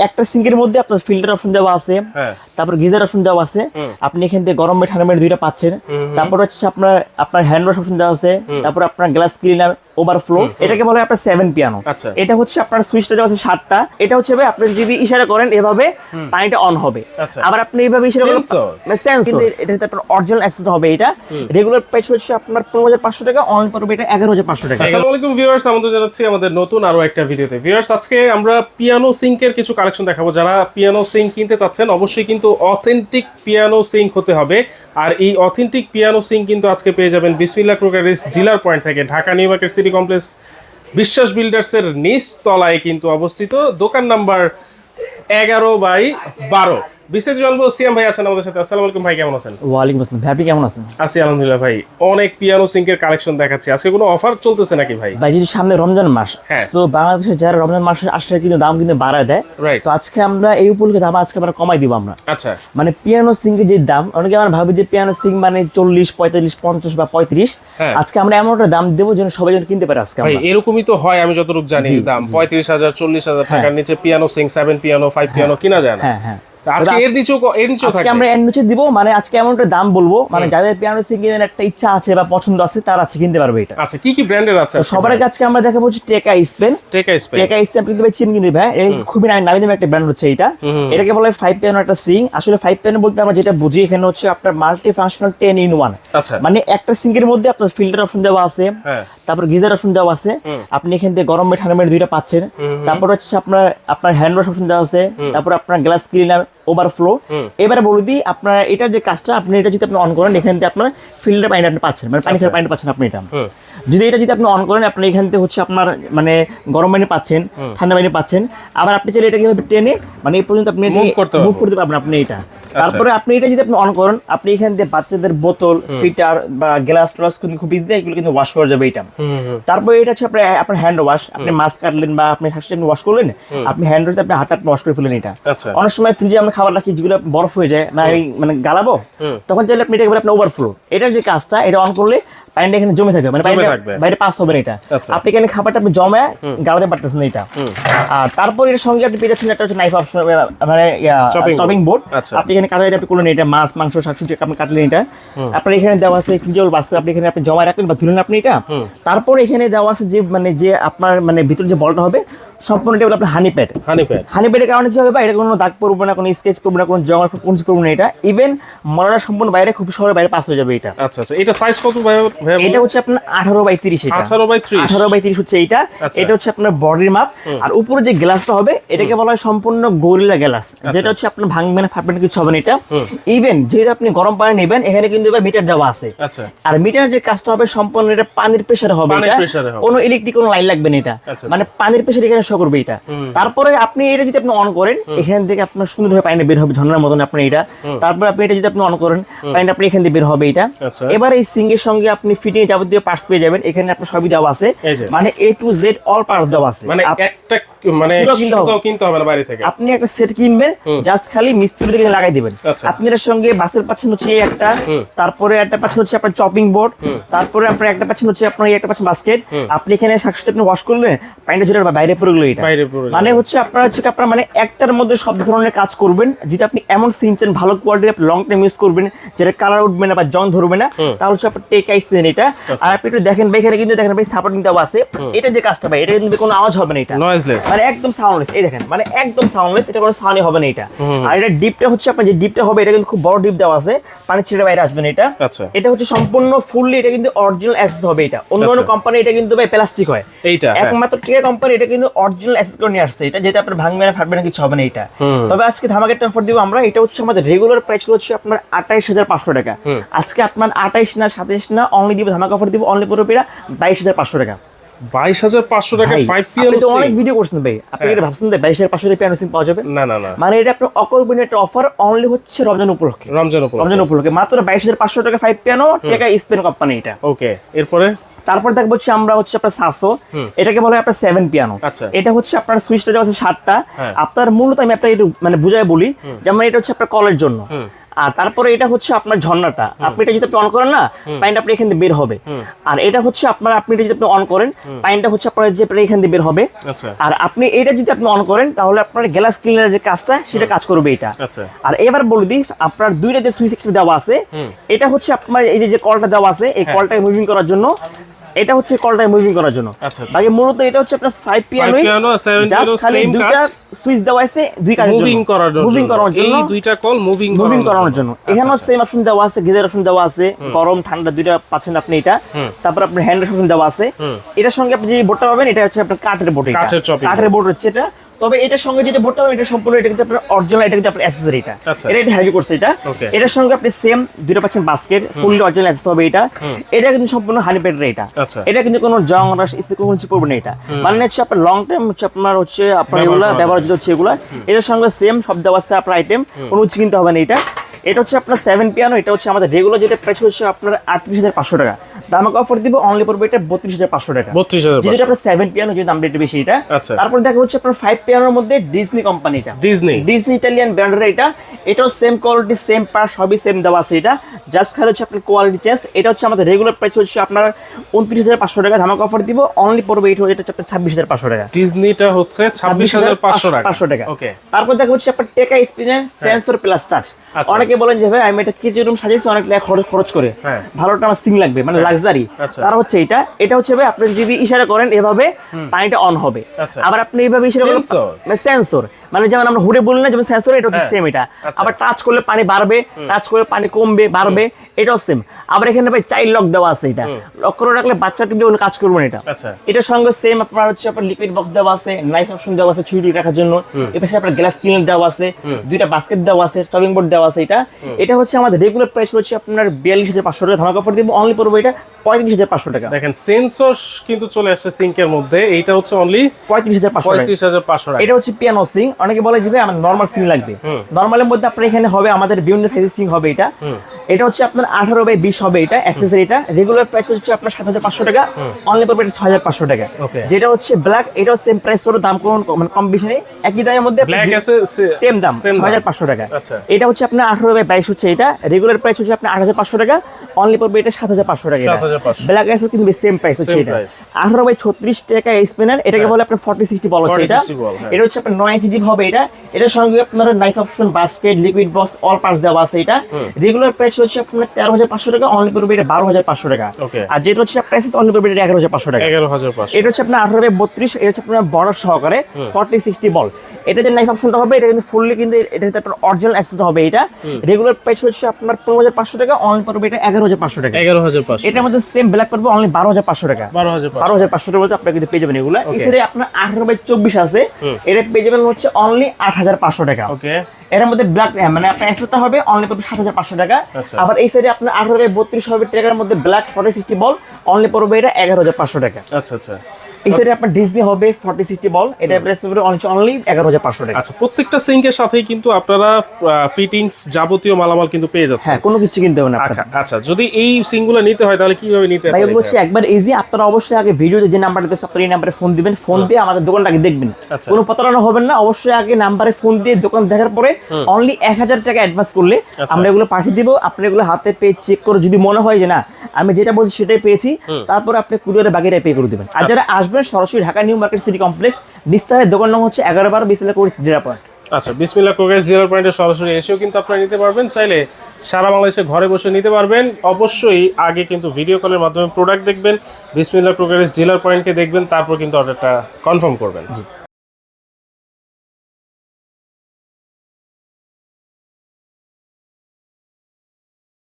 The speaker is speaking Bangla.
একটা সিঙ্কের মধ্যে আপনার ফিল্টার অপশন দেওয়া আছে, তারপর গিজার অপশন দেওয়া আছে, আপনি এখান থেকে গরম মেট ঠান্ডা মেট দুইটা পাচ্ছেন। তারপর হচ্ছে আপনার হ্যান্ড ওয়াশ অপশন দেওয়া আছে, তারপর আপনার গ্লাস ক্লিনার ওভারফ্লো, এটাকে বলা হয় আপনার 7 পিয়ানো। এটা হচ্ছে আপনার সুইচটা দেওয়া আছে 7টা। এটা হচ্ছে ভাই আপনি যদি ইশারা করেন এভাবে পানিটা অন হবে, আবার আপনি এইভাবে ইশারা করেন সেন্সর, এটা হচ্ছে আপনার অরিজিনাল অ্যাক্সেস হবে। এটা রেগুলার প্রাইস হচ্ছে আপনার 15,500 টাকা, অনলাইন পড়বে এটা 11,500 টাকা। আসসালামু আলাইকুম ভিউয়ার্স, আমাদের জানাচ্ছি আমাদের নতুন আরো একটা ভিডিওতে। ভিউয়ার্স, আজকে আমরা পিয়ানো সিঙ্কের কিছু কালেকশন দেখাবো। যারা পিয়ানো সিঙ্ক কিনতে চাচ্ছেন অবশ্যই কিন্তু অথেন্টিক পিয়ানো সিঙ্ক হতে হবে। আর এই অথেন্টিক পিয়ানো সিঙ্ক কিন্তু আজকে পেয়ে যাবেন বিসমিল্লাহ ক্রোকারিজ ডিলার পয়েন্ট থেকে, Dhaka New Market City complex বিশ্বাস বিল্ডার্সের নিচ তলায় কিন্তু অবস্থিত, দোকান নাম্বার 11/12। বিস্তারিত জানবো। সিয়াম ভাই আছেন আমাদের সাথে। আসসালামু আলাইকুম ভাই, কেমন আছেন? ওয়ালাইকুম আসসালাম ভাই, আপনি কেমন আছেন? আছি আলহামদুলিল্লাহ ভাই। অনেক পিয়ানো সিঙ্কের কালেকশন দেখাচ্ছি। আজকে কোনো অফার চলতেছে নাকি ভাই? ভাই যদি সামনে রমজান মাস, তো বাংলাদেশে যারা রমজান মাসে আসলে কিন্তু দাম কিন্তু বাড়ায় দেয়, তো আজকে আমরা এই উপলক্ষে দাম আজকে আমরা কমাই দিব আমরা। আচ্ছা, মানে পিয়ানো সিঙ্কের যে দাম, অনেকে আমরা ভাবি যে পিয়ানো সিঙ্ক মানে 40, 45, 50 বা 35, আজকে আমরা এমন একটা দাম দেবো যেন সবাই যেন কিনতে পারে। আজকে ভাই এরকমই তো হয়, আমি যতটুকু জানি দাম 35,000 40,000 টাকার নিচে পিয়ানো সিঙ্ক 7 পিয়ানো 5 পিয়ানো কিনা যায় না। আজকে এর নিচেও আজকে আমরা এর নিচে দিব, মানে আজকে এমন একটা দাম বলবো মানে যাদের পিয়ানো সিঙ্ক কেনার একটা ইচ্ছা আছে বা পছন্দ আছে তারা আজকে কিনতে পারবে এটা। আচ্ছা, কি কি ব্র্যান্ডের আছে? সবার কাছে আমরা দেখাবো হচ্ছে টেকা স্পেন কিন্তু ভাই চিন কিনবে ভাই, এই খুবই নামি দামি একটা ব্র্যান্ড হচ্ছে এটা। এটাকে বলা হয় 5 পিয়ানো একটা সিঙ্ক। আসলে 5 পিয়ানো বলতে আমরা যেটা বুঝি এখানে হচ্ছে আপনার মাল্টি ফাংশনাল 10 in 1। মানে একটা সিঙ্কের মধ্যে আপনার ফিল্টার অপশন দেওয়া আছে, তারপর গিজার অপশন দেওয়া আছে, আপনি এখান থেকে গরম মেট ঠান্ডা মেট দুইটা পাচ্ছেন। তারপর হচ্ছে আপনার হ্যান্ড ওয়াশ অপশন দেওয়া আছে, তারপর আপনার গ্লাস ক্লিনার ওভারফ্লো। এবারে বলে দিই আপনার এটার যে কাজটা, আপনি এটা যদি আপনি অন করেন এখান থেকে আপনার ফিল্টার পানি আপনি পাচ্ছেন, মানে পানি ছাড়া পানি পাচ্ছেন আপনি। এটা যদি আপনি অন করেন আপনি এখান থেকে হচ্ছে আপনার মানে গরম পানি পাচ্ছেন, ঠান্ডা পানি পাচ্ছেন। আবার আপনি চাইলে এটা কিভাবে টেনে মানে এই পর্যন্ত আপনি মুভ করতে পারবেন আপনি এটা। তারপরে আপনি এটা যদি আপনি অন করেন, আপনি এখান থেকে বাচ্চাদের বোতল, ফিল্টার বা গ্লাস টলাস কিন্তু খুব ইজিলি এগুলো কিন্তু ওয়াশ করা যাবে এটা। তারপরে এটা হচ্ছে আপনার হ্যান্ড ওয়াশ, আপনি মাছ কাটলেন বা আপনি হাঁসটা আপনি ওয়াশ করলেন, আপনি হ্যান্ড ওয়াশে আপনি হাতটা ওয়াশ করে ফেলেন এটা। অনেক সময় ফ্রিজে আমরা খাবার রাখি যেগুলো বরফ হয়ে যায় মানে গালাবো, তখন চাইলে আপনি এটা আপনি ওভারফ্লো, এটার যে কাজটা এটা অন করলে পানিটা এখানে জমে থাকবে, মানে বাইরে পাস হবে না এটা। আপনি এখানে খাবারটা আপনি জমে গালাতে পারতেছেন এটা। আর তারপর এর সঙ্গে আপনি পেয়ে যাচ্ছেন একটা হচ্ছে নাইফ অপশন, মানে চপিং বোর্ড। আপনি এখানে কাটার এটা আপনি করলেন, এটা মাছ মাংস শাকসবজি আপনি কাটলেন এটা। আপনার এখানে দেওয়া আছে ফ্রিজের বাস্তা, আপনি এখানে আপনি জমা রাখলেন বা ধুলেন আপনি এটা। তারপর এখানে দেওয়া আছে যে মানে যে আপনার মানে ভিতরে যে বলটা হবে সম্পূর্ণ এটা আপনার হানি প্যাডের কারণে কি হবে বা এটা কোনো দাগ পড়বে না, কোনো স্কেচ পড়বে না, কোনো জঙ্গল কোনো পড়বে না এটা। ইভেন মরাটা সম্পূর্ণ বাইরে খুব সহজে বাইরে পাস হয়ে যাবে এটা। আচ্ছা, এটা সাইজ কত ভাই? এটা হচ্ছে আপনার 18/30। 18/30 হচ্ছে এইটা। এটা হচ্ছে আপনার বডির মাপ। আর উপরে যে গ্লাসটা হবে এটাকে বলা হয় সম্পূর্ণ গরিলা গ্লাস, যেটা হচ্ছে আপনার ভাঙবে না ফাটবে না কিছু হবে না এটা। ইভেন যেহেতু আপনি গরম পানি নেবেন এখানে কিন্তু মিটার দেওয়া আছে। আর মিটার যে কাজটা হবে সম্পূর্ণ এটা পানির প্রেসারে হবে এটা, কোনো ইলেকট্রিক কোনো লাইন লাগবে না এটা, মানে পানির প্রেসার এখানে শো করবে এটা। তারপরে আপনি এটা যদি আপনি অন করেন এখান থেকে আপনার সুন্দরভাবে পানি বের হবে ঝর্ণার মতন আপনি এটা। তারপর আপনি এটা যদি আপনি অন করেন পানিটা আপনি এখান থেকে বের হবে এটা। এবার এই সিঙ্কের সঙ্গে আপনি ফিটিং যাবতীয় পার্টস পেয়ে যাবেন, এখানে আপনার সবই দেওয়া আছে, মানে A to Z all parts দেওয়া আছে। মানে একটা মানে কিনতে হবে না বাইরে থেকে, আপনি একটা সেট কিনবেন জাস্ট খালি মিস্ত্রিতে লাগাই দিবেন। আপনি এর সঙ্গে বাসের পাচ্ছেন হচ্ছে একটা, তারপরে একটা পাচ্ছেন হচ্ছে আপনার চপিং বোর্ড, তারপরে আপনার একটা পাচ্ছেন হচ্ছে আপনার একটা পাচ্ছেন বাস্কেট। আপনি এখানে শাকসবজি আপনি ওয়াশ করলেন পানিটা ঝরে বাইরে পড়ে গেল এটা। মানে হচ্ছে আপনার মানে একটার মধ্যে সব ধরনের কাজ করবেন। যদি আপনি এমন সিনচেন ভালো কোয়ালিটির লং টাইম ইউজ করবেন যেটা কালার উঠবে না বা জং ধরবে না, তাহলে হচ্ছে আপনার টেকা স্পেন এটা। আর আপনি একটু দেখেন ভাই এখানে কিন্তু দেখেন ভাই সাপোর্টিং দেওয়া আছে। এটা যে কাজটা ভাই এটা কিন্তু কোনো আওয়াজ হবে না এটা, নয়েজলেস, মানে একদম সাউন্ডলেস। এই দেখেন মানে একদম সাউন্ডলেস, এটা কোনো সাউন্ডই হবে না এটা। আর এটা ডিপটা হচ্ছে আপনার যে ডিপটা হবে এটা কিন্তু খুব বড় ডিপ দেওয়া আছে, পানি ছেড়ে বাইরে আসবে না এটা। এটা হচ্ছে সম্পূর্ণ ফুললি এটা কিন্তু অরিজিনাল অ্যাক্সেস হবে এটা। অন্য কোম্পানি এটা কিন্তু ভাই প্লাস্টিক হয়, এইটা একমাত্র টেকা কোম্পানি এটা কিন্তু অরিজিনাল অ্যাক্সেস করে নিয়ে আসছে এটা, যেটা আপনার ভাঙবে না ফাটবে না কিছু হবে না এটা। তবে আজকে ধামাকা একটা অফার দিব আমরা। এটা হচ্ছে আমাদের রেগুলার প্রাইস হচ্ছে আপনার 28,500 টাকা। আজকে আপনার 28 না 27 না অনলি দিব, ধামাকা অফার দিব অনলি পুরো 22,500 টাকা। 22,500 টাকা 5 পিয়ানো সিঙ্ক। অনেক ভিডিও করছেন ভাই, আপনি এটা ভাবছেন যে 22,500 টাকা পিয়ানো সিঙ্ক পাওয়া যাবে? না, মানে এটা আপনার অকল্পনীয় একটা অফার অনলি হচ্ছে রমজান উপলক্ষে মাত্র 22,500 টাকা 5 পিয়ানো টেকা স্পেন কোম্পানি এটা। ওকে, এরপরে তারপর দেখবো হচ্ছে আমরা হচ্ছে আপনার সাসো, এটাকে বলা হয় আপনার 7 পিয়ানো। এটা হচ্ছে আপনার সুইচটা দেওয়া আছে 7টা। আপনার মূলত আমি আপনাকে একটু মানে বুঝাই বলি, যেমন এটা হচ্ছে আপনার কলের জন্য, আর তারপরে এটা হচ্ছে আপনার ঝর্ণাটা, আপনি এটা যদি আপনি অন করেন না, পানিটা আপনি এখান থেকে বের হবে। আর এটা হচ্ছে আপনার, আপনি এটা যদি আপনি অন করেন, পানিটা হচ্ছে আপনার যে এখান থেকে বের হবে। আর আপনি এটা যদি আপনি অন করেন, তাহলে আপনার গ্লাস ক্লিনারের যে কাজটা সেটা কাজ করবে এটা। আর এবার বলে দিই, আপনার দুইটা যে সুইচ একটা দেওয়া আছে, এটা হচ্ছে আপনার এই যে কলটা দেওয়া আছে, এই কলটাকে মুভিং করার জন্য, এটা হচ্ছে কলটাকে মুভিং করার জন্য। বাকি মূলত এটা হচ্ছে আপনার 5 পিয়ানো, জাস্ট খালি দুইটা সুইচ দেওয়া আছে দুই কাজের জন্য, মুভিং করার জন্য, এই দুইটা কল মুভিং করানোর জন্য। এখানেও সেম অপশন দেওয়া আছে, গিজার অপশন দেওয়া আছে, গরম ঠান্ডা দুইটা পাচ্ছেন আপনি এটা। তারপর আপনার হ্যান্ড অপশন দেওয়া আছে। এটার সঙ্গে আপনি যে বোর্ডটা পাবেন, এটা হচ্ছে আপনার কাঠের বোর্ড, কাঠের বোর্ড হচ্ছে এটা। তবে এটার সঙ্গে যেটা বোর্ডটা হবে, এটা সম্পূর্ণ এটা কিন্তু আপনার অরিজিনাল, এটা কিন্তু আপনার অ্যাকসেসরি, এটা হেভি করছে এটা। এটার সঙ্গে আপনি সেম দুইটা পাচ্ছেন বাস্কেট, ফুললি অরিজিনাল অ্যাকসেস হবে এটা। এটা কিন্তু সম্পূর্ণ হানি প্যাডের এটা। এটা কিন্তু কোনো জং রাশ কোনো কিছু পড়বে না এটা, মানে হচ্ছে আপনার লং টাইম হচ্ছে আপনার হচ্ছে আপনার এগুলা ব্যবহার হচ্ছে এগুলা। এটার সঙ্গে সেম সব দেওয়া আছে আপনার আইটেম, কোনো কিছু কিনতে হবে না এটা। এটা হচ্ছে আপনার 7 পিয়ানো, এটা হচ্ছে আমাদের রেগুলার যেটা প্রাইস হচ্ছে আপনার 38,500 টাকা, দামাকে অফার দিব অনলি পড়বে এটা 32,500 টাকা। 32,500 যেটা আপনার 7 পিয়ানো, যে দামটা একটু বেশি এটা। তারপর দেখা হচ্ছে আপনার 5 পিয়ানোর মধ্যে ডিজনি কোম্পানি, এটা ডিজনি ইতালিয়ান ব্র্যান্ডের এটা। এটাও সেম কোয়ালিটি, সেম পার্ট, সবই সেম দেওয়া আছে এটা, জাস্ট খালি হচ্ছে আপনার কোয়ালিটি চেঞ্জ। এটা হচ্ছে আমাদের রেগুলার প্রাইস হচ্ছে আপনার 29,500 টাকা, ধামাকা অফার দিব অনলি পড়বে এটা হচ্ছে আপনার 26,500 টাকা। ডিজনিটা হচ্ছে 26,500 টাকা। ওকে, তারপর দেখা হচ্ছে আপনার টেকা স্পিনার সেন্সর প্লাস টাচ। অনেকে বলেন যে ভাই আমি এটা কিচেন রুম সাজিয়েছি, অনেক টাকা খরচ করে, ভালোটা আমার সিং লাগবে, মানে লাক্সারি। তার হচ্ছে এটা হচ্ছে ভাই আপনি যদি ইশারা করেন এভাবে পানিটা অন হবে। আবার আপনি এইভাবে ইশারা করেন, সেন্সর মানে যেমন আমরা হুডে বলি না, যেমন সেন্সর, এটা হচ্ছে সেম এটা। আবার টাচ করলে পানি বাড়বে, টাচ করলে পানি কমবে, বাড়বে, এটাও সেম। আবার এখানে ভাই চাইল্ড লক দেওয়া আছে, এটা লক করে রাখলে বাচ্চা কিন্তু কোনো কাজ করবে না এটা। এটার সঙ্গে সেম আপনার হচ্ছে আপনার লিকুইড বক্স দেওয়া আছে, নাইফ অপশন দেওয়া আছে ছুরি রাখার জন্য। এর পাশে আপনার গ্লাস ক্লিনার দেওয়া আছে, দুইটা বাস্কেট দেওয়া আছে, চপিং বোর্ড দেওয়া আছে এটা। এটা হচ্ছে আমাদের রেগুলার প্রাইস হচ্ছে আপনার 42,500 টাকা, ধামাকা অফার দিব অনলি পড়বে এটা 35,500 টাকা। দেখেন সেন্সর কিন্তু চলে আসছে সিঙ্কের মধ্যে, এইটা হচ্ছে অনলি 35,500 টাকা। এটা হচ্ছে পিয়ানো সিং। অনেকে বলে যে ভাই আমার নরমাল সিং লাগবে, নরমালের মধ্যে আপনার এখানে হবে আমাদের বিভিন্ন সাইজের সিং হবে এটা। এটা হচ্ছে আপনার 18/20 হবে এটা অ্যাকসেসরি। এটা রেগুলার প্রাইস হচ্ছে আপনার 7,500 টাকা, অনলি পড়বে 6,500 টাকা। যেটা হচ্ছে ব্ল্যাক, এটাও সেম প্রাইস পড়বে, দাম মানে কম বেশি নেই, একই দামের মধ্যে সেম দাম 6,500 টাকা। এটা হচ্ছে আপনার 18/22 হচ্ছে এটা, রেগুলার প্রাইস হচ্ছে আপনার 8,500 টাকা, অনলি পড়বে এটা 7,500 টাকা। ব্ল্যাক অ্যাসেস কিন্তু সেম প্রাইস হচ্ছে এটা 18/36 টাকা স্পিনার। এটাকে বলে আপনার 40-60 বল হচ্ছে এটা। এটা হচ্ছে আপনার 9 ইঞ্চি ডিপ হবে এটা। এটার সঙ্গে আপনার knife option, basket, liquid box, all parts দেওয়া আছে এটা। রেগুলার প্রাইস হচ্ছে আপনার 13,500 টাকা, অনলি পড়বে এটা 12,500 টাকা। আর যেটা হচ্ছে প্রাইস অনলি পড়বে এটা 11,500 টাকা। এটা হচ্ছে আপনার 18/32, এটা হচ্ছে আপনার বর্ডার সহকারে 40-60 বল। এটা যে নাইফ অপশনটা হবে, এটা কিন্তু ফুললি কিন্তু এটা হচ্ছে আপনার অরিজিনাল অ্যাক্সেস হবে এটা। রেগুলার প্রাইস হচ্ছে আপনার 15,500 টাকা, অনলি পড়বে এটা 11,500 টাকা। 11,500 এটার মধ্যে সেম ব্ল্যাক পড়বে অনলি 12,500 টাকা। 12,500 টাকা মধ্যে আপনারা কিন্তু পেয়ে যাবেন এগুলা। এছাড়া আপনার 18/24 আছে, এটা পেয়ে যাবেন হচ্ছে অনলি 8,500 টাকা। ওকে, এর মধ্যে ব্ল্যাক মানে আপনার অ্যাক্সেসটা হবে অনলি পড়বে 7,500 টাকা। আবার এই সাইডে আপনার 18/32 হবে টাকার মধ্যে ব্ল্যাক 40-60 বল, অনলি পড়বে এটা 11,500 টাকা। আচ্ছা আচ্ছা। এই সাইডে আপনার ডিজনি হবে 40-60 বল, এটা প্রাইস পড়বে অনলি 11,500 টাকা। আচ্ছা, প্রত্যেকটা সিঙ্কের সাথেই কিন্তু আপনারা ফিটিংস যাবতীয় মালামাল কিন্তু পেয়ে যাচ্ছেন। হ্যাঁ, কোনো কিছু কিনতে হবে না আপনারা। আচ্ছা, যদি এই সিঙ্কগুলো নিতে হয় তাহলে কিভাবে নিতে হবে? ভাই বলছি একবার ইজি, আপনারা অবশ্যই আগে ভিডিওতে যে নাম্বারটা দিয়েছে আপনারা এই নাম্বারে ফোন দিবেন, ফোন দিয়ে আমাদের দোকানটাকে দেখবেন, কোনো প্রতারণা হবে না। অবশ্যই আগে নাম্বারে ফোন দিয়ে দোকান দেখার পরে অনলি 1,000 টাকা অ্যাডভান্স করলে আমরা এগুলো পাঠিয়ে দিব। আপনি এগুলো হাতে পেয়ে চেক করে যদি মনে হয় যে না আমি যেটা বলছি সেটাই পেয়েছি, তারপর আপনি কুরিয়ারে বাকিটা পে করে দিবেন। আর যারা আসবেন সরাসরি Dhaka New Market City Complex, নিস্তারের দোকান নাম হচ্ছে 11/12 বিসমিল্লাহ কোকারিজ ডিলার পয়েন্ট। আচ্ছা, বিসমিল্লাহ কোকারিজ ডিলার পয়েন্টে সরাসরি এসেও কিন্তু আপনারা নিতে পারবেন, চাইলে সারা বাংলাদেশে ঘরে বসে নিতে পারবেন। অবশ্যই আগে কিন্তু ভিডিও কলের মাধ্যমে প্রোডাক্ট দেখবেন, বিসমিল্লাহ কোকারিজ ডিলার পয়েন্টকে দেখবেন, তারপর কিন্তু অর্ডারটা কনফার্ম করবেন।